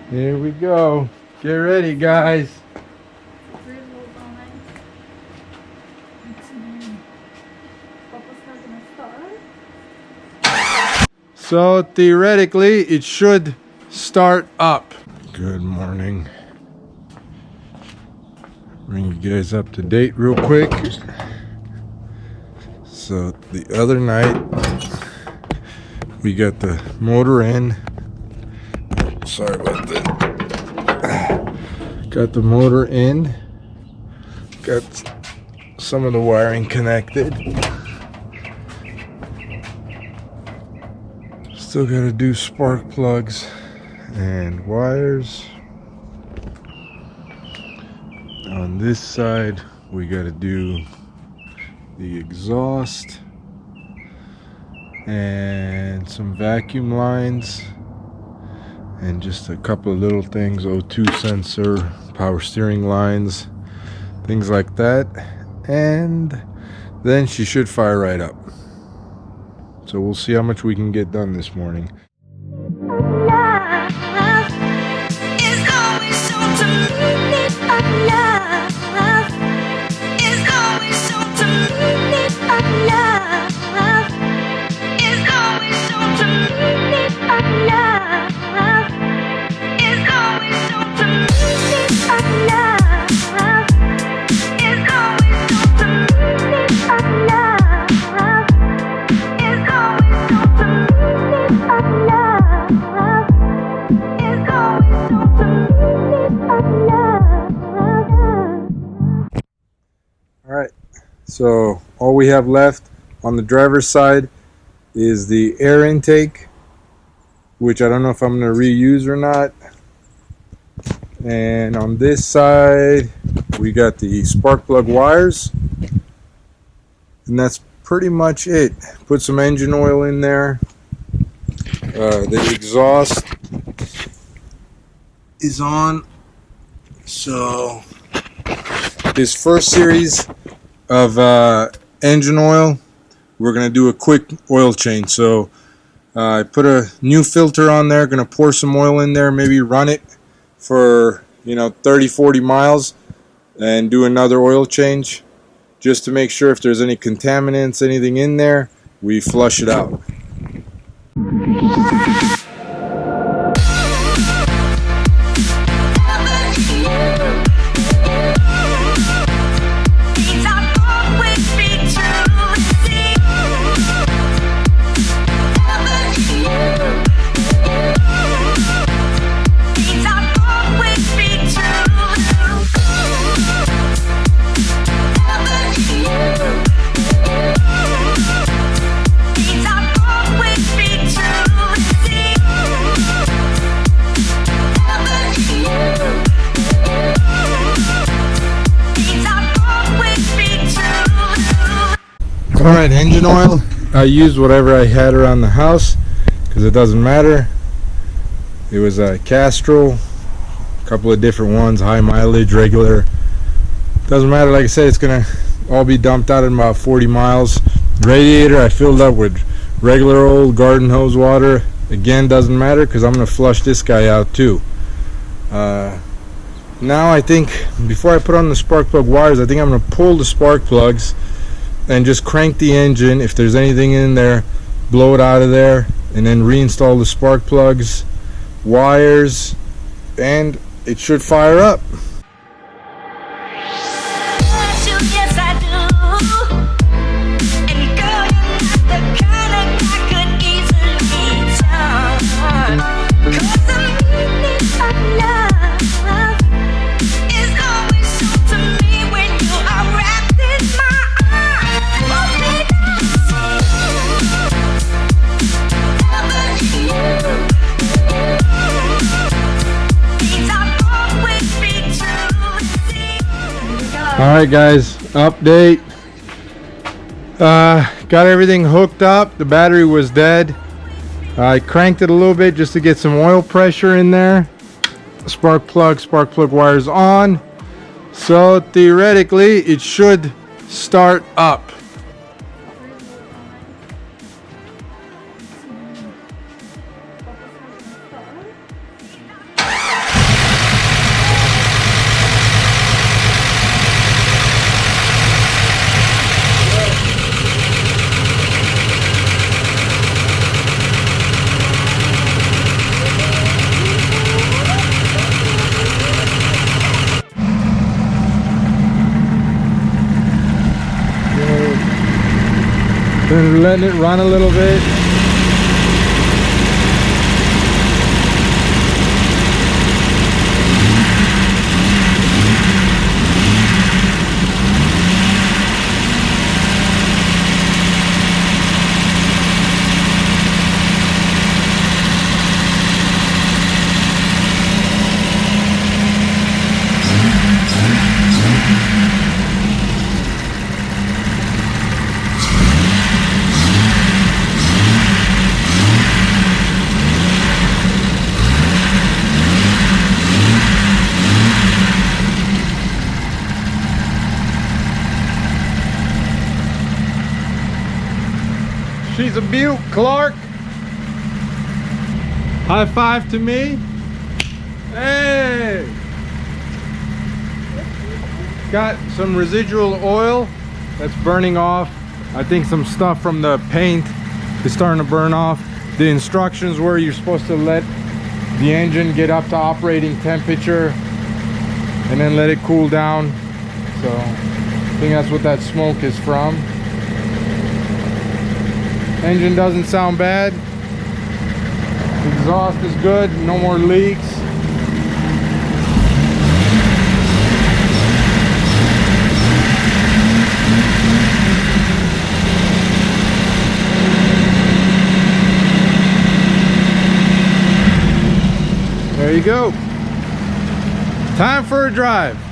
Here we go. Get ready, guys. So theoretically, it should start up. Good morning. Bring you guys up to date real quick. So the other night, we got the motor in. Sorry about that. Got the motor in. Got some of the wiring connected. Still gotta do spark plugs and wires. On this side, we gotta do the exhaust and some vacuum lines and just a couple of little things, O2 sensor, power steering lines, things like that, and then she should fire right up. So we'll see how much we can get done this morning. So all we have left on the driver's side is the air intake, which I don't know if I'm going to reuse or not. And on this side, we got the spark plug wires. And that's pretty much it. Put some engine oil in there. The exhaust is on. So this first series of engine oil, we're gonna do a quick oil change. So I put a new filter on there, gonna pour some oil in there, maybe run it for 30-40 miles and do another oil change just to make sure if there's any contaminants, anything in there, we flush it out. Alright, engine oil. I used whatever I had around the house because it doesn't matter. It was a Castrol, a couple of different ones, high mileage, regular. Doesn't matter, like I said, it's gonna all be dumped out in about 40 miles. Radiator I filled up with regular old garden hose water. Again, doesn't matter because I'm gonna flush this guy out too. Now I think before I put on the spark plug wires, I think I'm gonna pull the spark plugs and just crank the engine. If there's anything in there, blow it out of there, and then reinstall the spark plugs, wires, and it should fire up. Alright guys, update. Got everything hooked up. The battery was dead. I cranked it a little bit just to get some oil pressure in there. Spark plug wires on. So theoretically it should start up. Then letting it run a little bit. She's a beaut, Clark. High five to me. Hey! Got some residual oil that's burning off. I think some stuff from the paint is starting to burn off. The instructions were you're supposed to let the engine get up to operating temperature and then let it cool down. So I think that's what that smoke is from. Engine doesn't sound bad. Exhaust is good, no more leaks. There you go. Time for a drive.